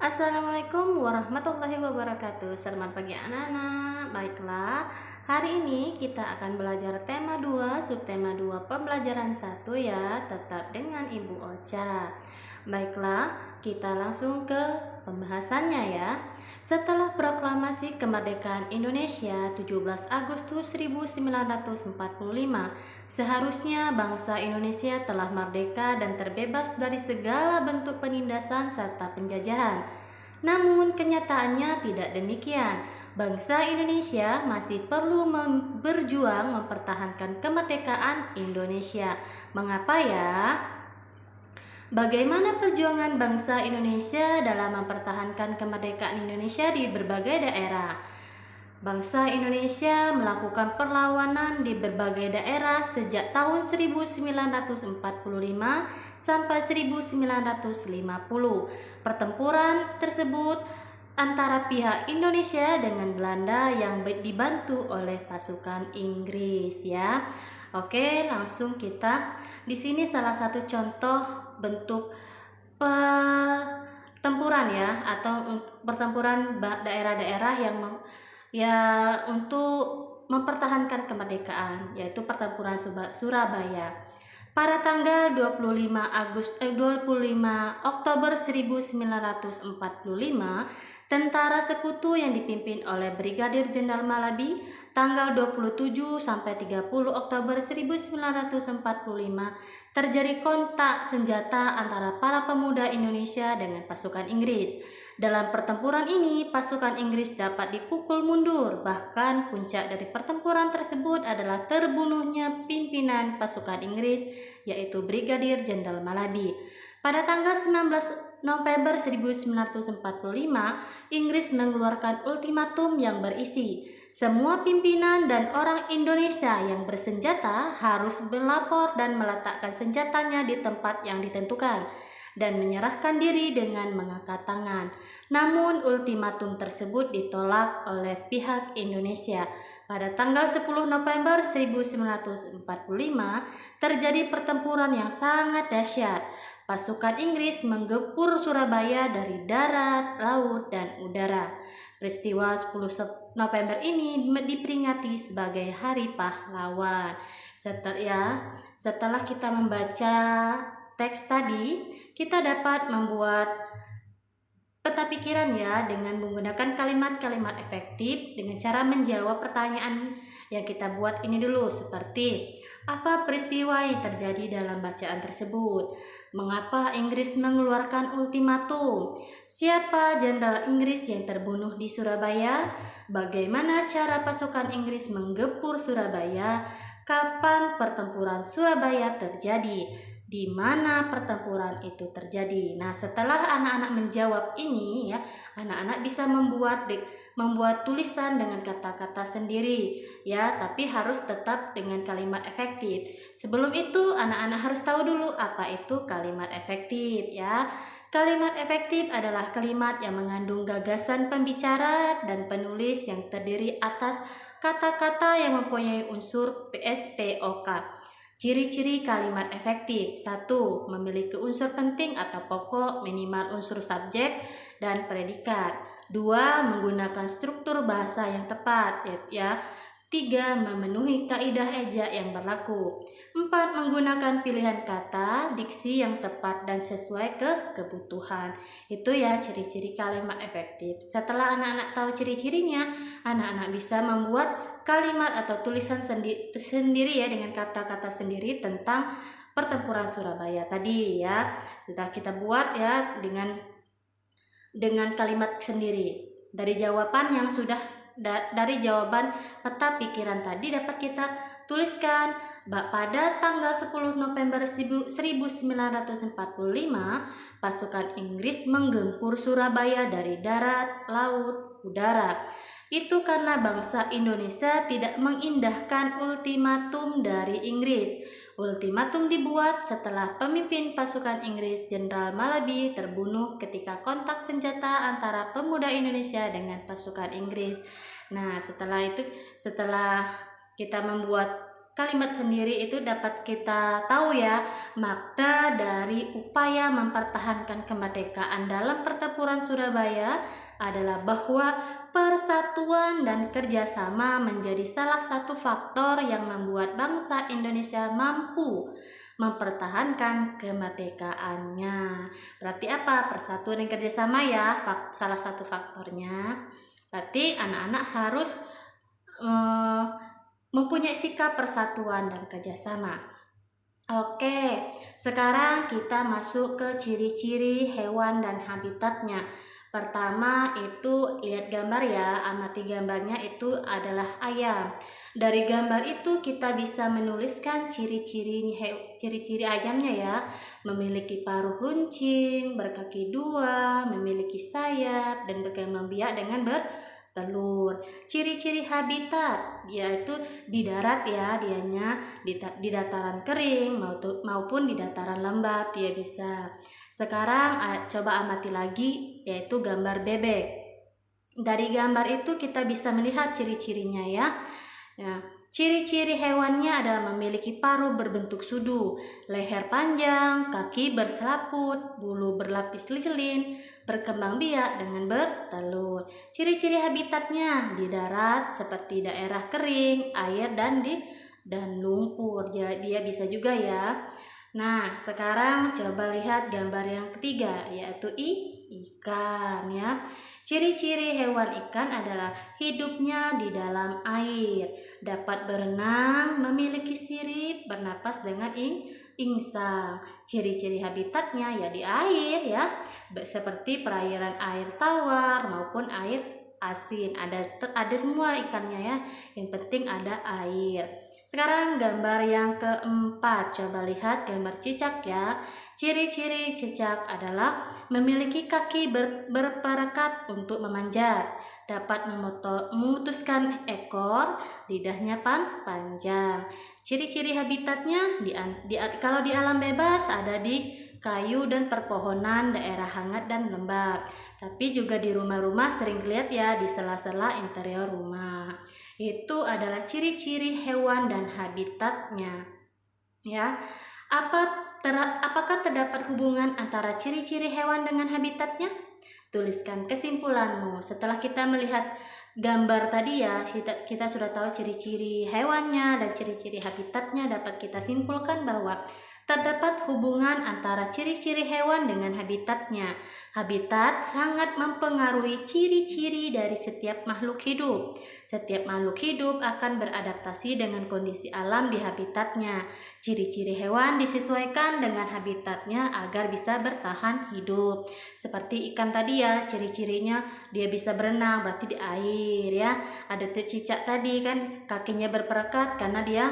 Assalamualaikum warahmatullahi wabarakatuh. Selamat pagi anak-anak. Baiklah, hari ini kita akan belajar tema 2, subtema 2 pembelajaran 1 ya, tetap dengan Ibu Ocha. Baiklah, kita langsung ke pembahasannya ya. Setelah proklamasi kemerdekaan Indonesia 17 Agustus 1945, seharusnya bangsa Indonesia telah merdeka dan terbebas dari segala bentuk penindasan serta penjajahan. Namun kenyataannya tidak demikian. Bangsa Indonesia masih perlu berjuang mempertahankan kemerdekaan Indonesia. Mengapa ya? Bagaimana perjuangan bangsa Indonesia dalam mempertahankan kemerdekaan Indonesia di berbagai daerah? Bangsa Indonesia melakukan perlawanan di berbagai daerah sejak tahun 1945 sampai 1950. Pertempuran tersebut antara pihak Indonesia dengan Belanda yang dibantu oleh pasukan Inggris ya. Oke, langsung kita di sini salah satu contoh bentuk pertempuran ya, atau pertempuran daerah-daerah yang untuk mempertahankan kemerdekaan, yaitu pertempuran Surabaya. Pada tanggal 25 Oktober 1945, tentara sekutu yang dipimpin oleh Brigadir Jenderal Malabi, tanggal 27 sampai 30 Oktober 1945, terjadi kontak senjata antara para pemuda Indonesia dengan pasukan Inggris. Dalam pertempuran ini, pasukan Inggris dapat dipukul mundur. Bahkan puncak dari pertempuran tersebut adalah terbunuhnya pimpinan pasukan Inggris, yaitu Brigadir Jenderal Malabi. Pada tanggal 19 November 1945, Inggris mengeluarkan ultimatum yang berisi, semua pimpinan dan orang Indonesia yang bersenjata harus melapor dan meletakkan senjatanya di tempat yang ditentukan dan menyerahkan diri dengan mengangkat tangan. Namun ultimatum tersebut ditolak oleh pihak Indonesia. Pada tanggal 10 November 1945 terjadi pertempuran yang sangat dahsyat. Pasukan Inggris menggempur Surabaya dari darat, laut, dan udara. Peristiwa 10 November ini diperingati sebagai Hari Pahlawan. Setelah kita membaca teks tadi, kita dapat membuat peta pikiran ya dengan menggunakan kalimat-kalimat efektif dengan cara menjawab pertanyaan yang kita buat ini dulu, seperti apa peristiwa yang terjadi dalam bacaan tersebut? Mengapa Inggris mengeluarkan ultimatum? Siapa jenderal Inggris yang terbunuh di Surabaya? Bagaimana cara pasukan Inggris menggempur Surabaya? Kapan pertempuran Surabaya terjadi? Di mana pertempuran itu terjadi? Nah, setelah anak-anak menjawab ini ya, anak-anak bisa membuat tulisan dengan kata-kata sendiri ya, tapi harus tetap dengan kalimat efektif. Sebelum itu, anak-anak harus tahu dulu apa itu kalimat efektif ya. Kalimat efektif adalah kalimat yang mengandung gagasan pembicara dan penulis yang terdiri atas kata-kata yang mempunyai unsur PSPOK. Ciri-ciri kalimat efektif: 1. Memiliki unsur penting atau pokok, minimal unsur subjek dan predikat. 2. Menggunakan struktur bahasa yang tepat ya. 3. Memenuhi kaidah eja yang berlaku. 4. Menggunakan pilihan kata, diksi yang tepat dan sesuai kebutuhan. Itu ya ciri-ciri kalimat efektif. Setelah anak-anak tahu ciri-cirinya, anak-anak bisa membuat kalimat atau tulisan sendiri ya, dengan kata-kata sendiri tentang pertempuran Surabaya tadi ya. Sudah kita buat ya dengan kalimat sendiri. Dari jawaban yang sudah dari jawaban peta pikiran tadi dapat kita tuliskan pada tanggal 10 November 1945 pasukan Inggris menggempur Surabaya dari darat, laut, udara. Itu karena bangsa Indonesia tidak mengindahkan ultimatum dari Inggris. Ultimatum dibuat setelah pemimpin pasukan Inggris Jenderal Malabi terbunuh ketika kontak senjata antara pemuda Indonesia dengan pasukan Inggris. Nah, setelah kita membuat kalimat sendiri itu dapat kita tahu ya, makna dari upaya mempertahankan kemerdekaan dalam pertempuran Surabaya adalah bahwa persatuan dan kerjasama menjadi salah satu faktor yang membuat bangsa Indonesia mampu mempertahankan kemerdekaannya. Berarti apa? Persatuan dan kerjasama ya, salah satu faktornya. Berarti anak-anak harus mempunyai sikap persatuan dan kerjasama. Oke, sekarang kita masuk ke ciri-ciri hewan dan habitatnya. Pertama itu lihat gambar ya, amati gambarnya itu adalah ayam. Dari gambar itu kita bisa menuliskan ciri-ciri ayamnya ya. Memiliki paruh runcing, berkaki dua, memiliki sayap, dan berkembang biak dengan bertelur. Ciri-ciri habitat yaitu di darat ya, dianya di dataran kering maupun di dataran lembab dia bisa. Sekarang coba amati lagi yaitu gambar bebek. Dari gambar itu kita bisa melihat ciri-cirinya ya. Ciri-ciri hewannya adalah memiliki paruh berbentuk sudu, leher panjang, kaki berselaput, bulu berlapis lilin, berkembang biak dengan bertelur. Ciri-ciri habitatnya di darat seperti daerah kering, air dan lumpur. Dia bisa juga ya. Nah, sekarang coba lihat gambar yang ketiga, yaitu ikan ya. Ciri-ciri hewan ikan adalah hidupnya di dalam air, dapat berenang, memiliki sirip, bernapas dengan insang. Ciri-ciri habitatnya ya di air ya, seperti perairan air tawar maupun air asin. Ada semua ikannya ya, yang penting ada air. Sekarang gambar yang keempat, coba lihat gambar cicak ya. Ciri-ciri cicak adalah memiliki kaki berperekat untuk memanjat, dapat memutuskan ekor, lidahnya panjang. Ciri-ciri habitatnya kalau di alam bebas ada di kayu dan perpohonan, daerah hangat dan lembab. Tapi juga di rumah-rumah sering lihat ya di sela-sela interior rumah. Itu adalah ciri-ciri hewan dan habitatnya. Ya. Apakah terdapat hubungan antara ciri-ciri hewan dengan habitatnya? Tuliskan kesimpulanmu. Setelah kita melihat gambar tadi ya, kita sudah tahu ciri-ciri hewannya dan ciri-ciri habitatnya, dapat kita simpulkan bahwa terdapat hubungan antara ciri-ciri hewan dengan habitatnya. Habitat sangat mempengaruhi ciri-ciri dari setiap makhluk hidup. Setiap makhluk hidup akan beradaptasi dengan kondisi alam di habitatnya. Ciri-ciri hewan disesuaikan dengan habitatnya agar bisa bertahan hidup. Seperti ikan tadi ya, ciri-cirinya dia bisa berenang, berarti di air ya. Ada cicak tadi kan kakinya berperekat karena dia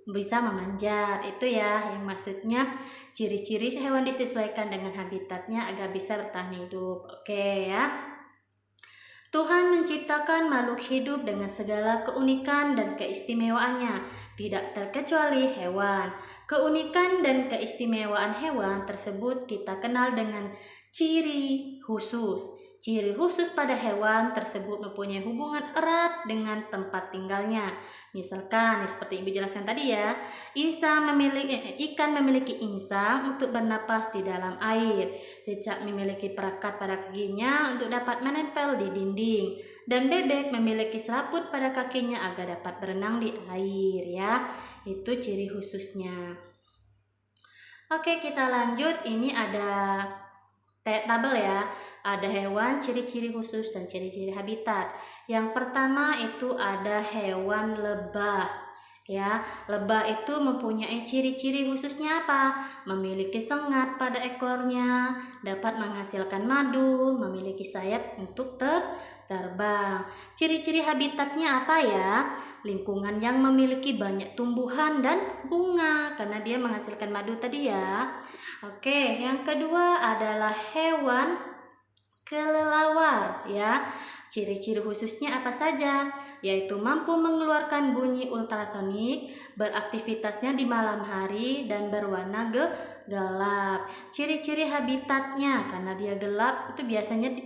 bisa memanjat. Itu ya yang maksudnya ciri-ciri hewan disesuaikan dengan habitatnya agar bisa bertahan hidup. Oke ya. Tuhan menciptakan makhluk hidup dengan segala keunikan dan keistimewaannya, tidak terkecuali hewan. Keunikan dan keistimewaan hewan tersebut kita kenal dengan ciri khusus. Ciri khusus pada hewan tersebut mempunyai hubungan erat dengan tempat tinggalnya. Misalkan, seperti Ibu jelaskan tadi ya, ikan memiliki insang untuk bernapas di dalam air. Cicak memiliki perekat pada kakinya untuk dapat menempel di dinding. Dan bebek memiliki selaput pada kakinya agar dapat berenang di air ya. Itu ciri khususnya. Oke, kita lanjut. Ini ada tabel ya, ada hewan, ciri-ciri khusus dan ciri-ciri habitat. Yang pertama itu ada hewan lebah. Ya, lebah itu mempunyai ciri-ciri khususnya apa? Memiliki sengat pada ekornya, dapat menghasilkan madu, memiliki sayap untuk terbang. Ciri-ciri habitatnya apa ya? Lingkungan yang memiliki banyak tumbuhan dan bunga karena dia menghasilkan madu tadi ya. Oke, yang kedua adalah hewan kelelawar ya. Ciri-ciri khususnya apa saja? Yaitu mampu mengeluarkan bunyi ultrasonik, beraktivitasnya di malam hari dan berwarna gelap. Ciri-ciri habitatnya karena dia gelap itu biasanya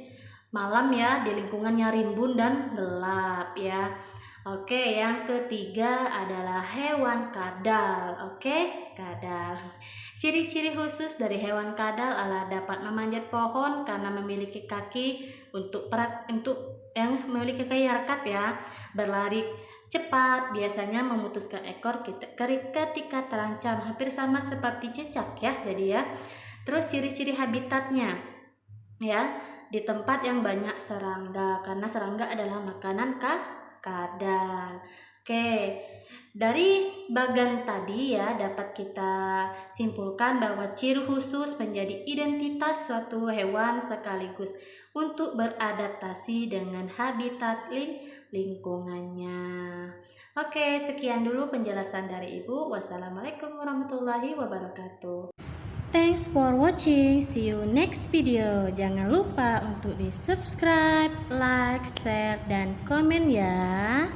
malam ya, di lingkungannya rimbun dan gelap ya. Oke, yang ketiga adalah hewan kadal. Oke, kadal. Ciri-ciri khusus dari hewan kadal adalah dapat memanjat pohon karena memiliki kaki untuk yang memiliki kaki harkat ya, berlari cepat, biasanya memutuskan ekor ketika terancam, hampir sama seperti cicak ya. Jadi ya. Terus ciri-ciri habitatnya ya, di tempat yang banyak serangga karena serangga adalah makanan kadal. Oke, dari bagan tadi ya dapat kita simpulkan bahwa ciri khusus menjadi identitas suatu hewan sekaligus untuk beradaptasi dengan habitat lingkungannya. Oke, sekian dulu penjelasan dari Ibu. Wassalamualaikum warahmatullahi wabarakatuh. Thanks for watching. See you next video. Jangan lupa untuk di subscribe, like, share, dan komen ya.